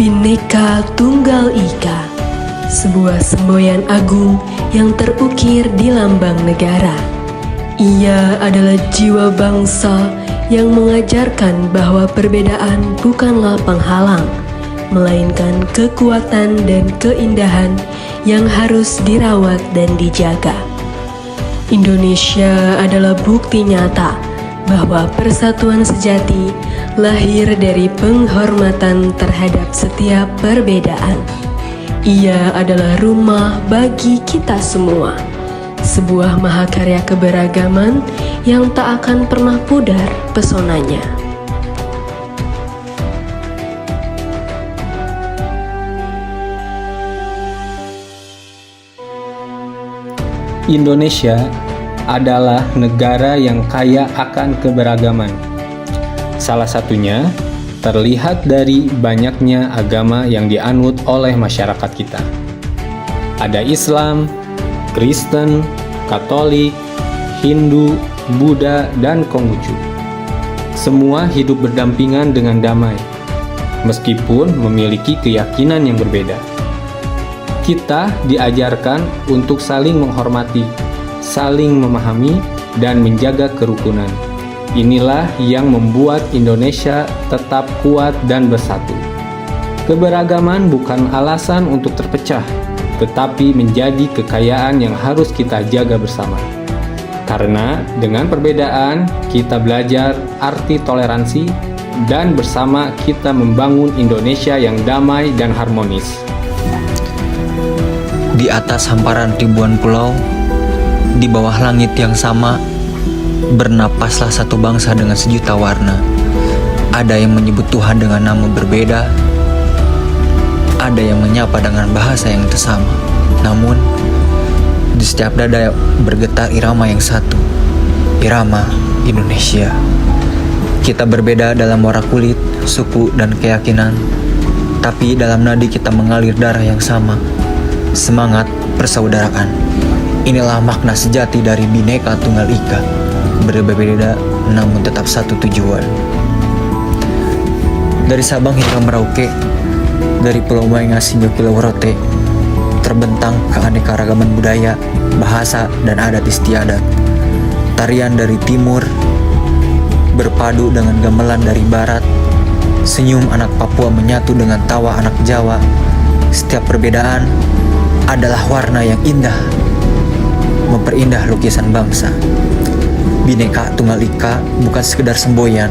Bhinneka Tunggal Ika, sebuah semboyan agung yang terukir di lambang negara. Ia adalah jiwa bangsa yang mengajarkan bahwa perbedaan bukanlah penghalang, melainkan kekuatan dan keindahan yang harus dirawat dan dijaga. Indonesia adalah bukti nyata bahwa persatuan sejati lahir dari penghormatan terhadap setiap perbedaan. Ia adalah rumah bagi kita semua, sebuah mahakarya keberagaman yang tak akan pernah pudar pesonanya. Indonesia adalah negara yang kaya akan keberagaman. Salah satunya terlihat dari banyaknya agama yang dianut oleh masyarakat kita. Ada Islam, Kristen, Katolik, Hindu, Buddha, dan Konghucu. Semua hidup berdampingan dengan damai, meskipun memiliki keyakinan yang berbeda. Kita diajarkan untuk saling menghormati, saling memahami, dan menjaga kerukunan. Inilah yang membuat Indonesia tetap kuat dan bersatu. Keberagaman bukan alasan untuk terpecah, tetapi menjadi kekayaan yang harus kita jaga bersama. Karena dengan perbedaan, kita belajar arti toleransi, dan bersama kita membangun Indonesia yang damai dan harmonis. Di atas hamparan ribuan pulau, di bawah langit yang sama, bernapaslah satu bangsa dengan sejuta warna. Ada yang menyebut Tuhan dengan nama berbeda, ada yang menyapa dengan bahasa yang tersama. Namun, di setiap dada bergetar irama yang satu, irama Indonesia. Kita berbeda dalam warna kulit, suku, dan keyakinan, tapi dalam nadi kita mengalir darah yang sama, semangat persaudaraan. Inilah makna sejati dari Bhinneka Tunggal Ika, berbeda-beda namun tetap satu tujuan. Dari Sabang hingga Merauke, dari Pulau Maengas hingga Pulau Rote, terbentang keanekaragaman budaya, bahasa, dan adat istiadat. Tarian dari timur berpadu dengan gamelan dari barat. Senyum anak Papua menyatu dengan tawa anak Jawa. Setiap perbedaan adalah warna yang indah, memperindah lukisan bangsa. Bhinneka Tunggal Ika bukan sekedar semboyan,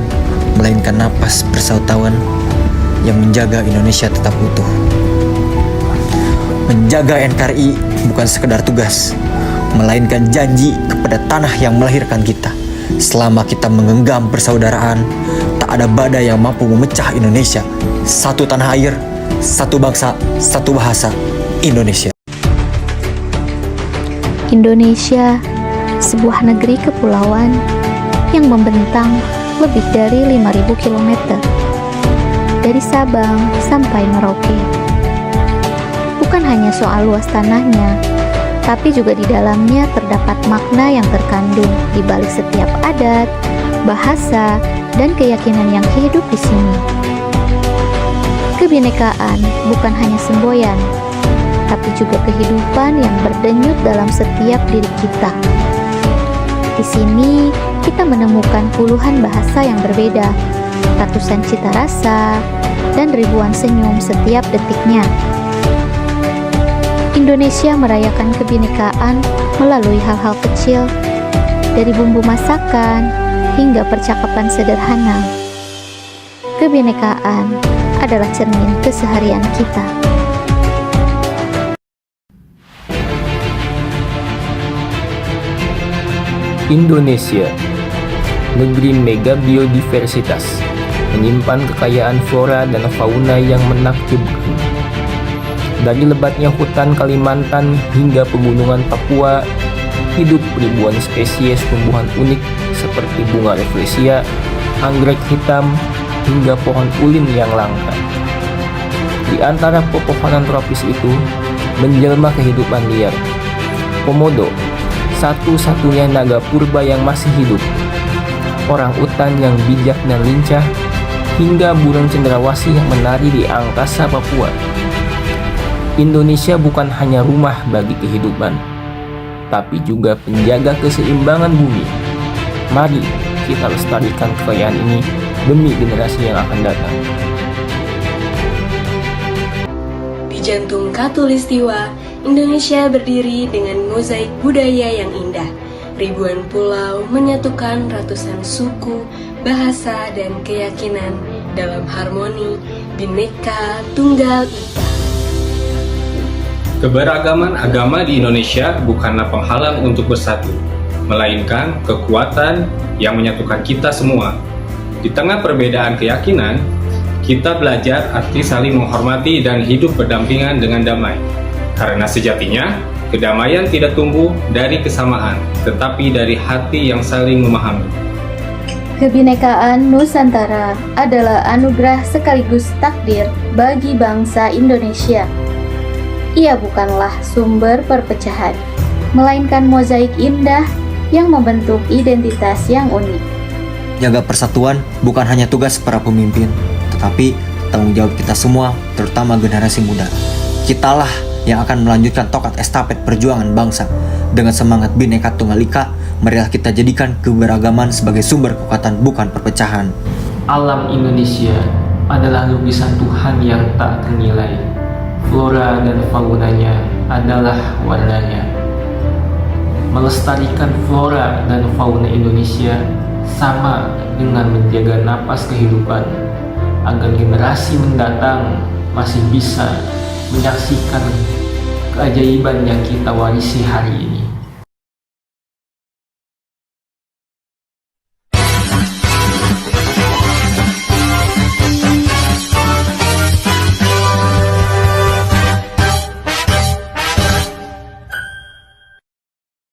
melainkan napas persaudaraan yang menjaga Indonesia tetap utuh. Menjaga NKRI bukan sekedar tugas, melainkan janji kepada tanah yang melahirkan kita. Selama kita menggenggam persaudaraan, tak ada badai yang mampu memecah Indonesia. Satu tanah air, satu bangsa, satu bahasa, Indonesia. Indonesia, sebuah negeri kepulauan yang membentang lebih dari 5.000 km dari Sabang sampai Merauke. Bukan hanya soal luas tanahnya, tapi juga di dalamnya terdapat makna yang terkandung di balik setiap adat, bahasa, dan keyakinan yang hidup di sini. Kebinekaan bukan hanya semboyan, tapi juga kehidupan yang berdenyut dalam setiap diri kita. Di sini, kita menemukan puluhan bahasa yang berbeda, ratusan cita rasa, dan ribuan senyum setiap detiknya. Indonesia merayakan kebinekaan melalui hal-hal kecil, dari bumbu masakan hingga percakapan sederhana. Kebinekaan adalah cermin keseharian kita. Indonesia, negeri mega biodiversitas, menyimpan kekayaan flora dan fauna yang menakjubkan. Dari lebatnya hutan Kalimantan hingga pegunungan Papua, hidup ribuan spesies tumbuhan unik seperti bunga rafflesia, anggrek hitam, hingga pohon ulin yang langka. Di antara pepohonan tropis itu, menjelma kehidupan liar. Komodo, satu-satunya naga purba yang masih hidup. Orang utan yang bijak dan lincah, hingga burung cendrawasih yang menari di angkasa Papua. Indonesia bukan hanya rumah bagi kehidupan, tapi juga penjaga keseimbangan bumi. Mari kita lestarikan kekayaan ini demi generasi yang akan datang. Di jantung Katulistiwa, Indonesia berdiri dengan mozaik budaya yang indah. Ribuan pulau menyatukan ratusan suku, bahasa, dan keyakinan dalam harmoni Bhinneka Tunggal Ika. Keberagaman agama di Indonesia bukanlah penghalang untuk bersatu, melainkan kekuatan yang menyatukan kita semua. Di tengah perbedaan keyakinan, kita belajar arti saling menghormati dan hidup berdampingan dengan damai. Karena sejatinya, kedamaian tidak tumbuh dari kesamaan, tetapi dari hati yang saling memahami. Kebinekaan Nusantara adalah anugerah sekaligus takdir bagi bangsa Indonesia. Ia bukanlah sumber perpecahan, melainkan mozaik indah yang membentuk identitas yang unik. Jaga persatuan bukan hanya tugas para pemimpin, tetapi tanggung jawab kita semua, terutama generasi muda. Kitalah yang akan melanjutkan tongkat estafet perjuangan bangsa. Dengan semangat Bhinneka Tunggal Ika, marilah kita jadikan keberagaman sebagai sumber kekuatan, bukan perpecahan. Alam Indonesia adalah lukisan Tuhan yang tak ternilai. Flora dan faunanya adalah warnanya. Melestarikan flora dan fauna Indonesia sama dengan menjaga napas kehidupan, agar generasi mendatang masih bisa menyaksikan keajaiban yang kita warisi hari ini.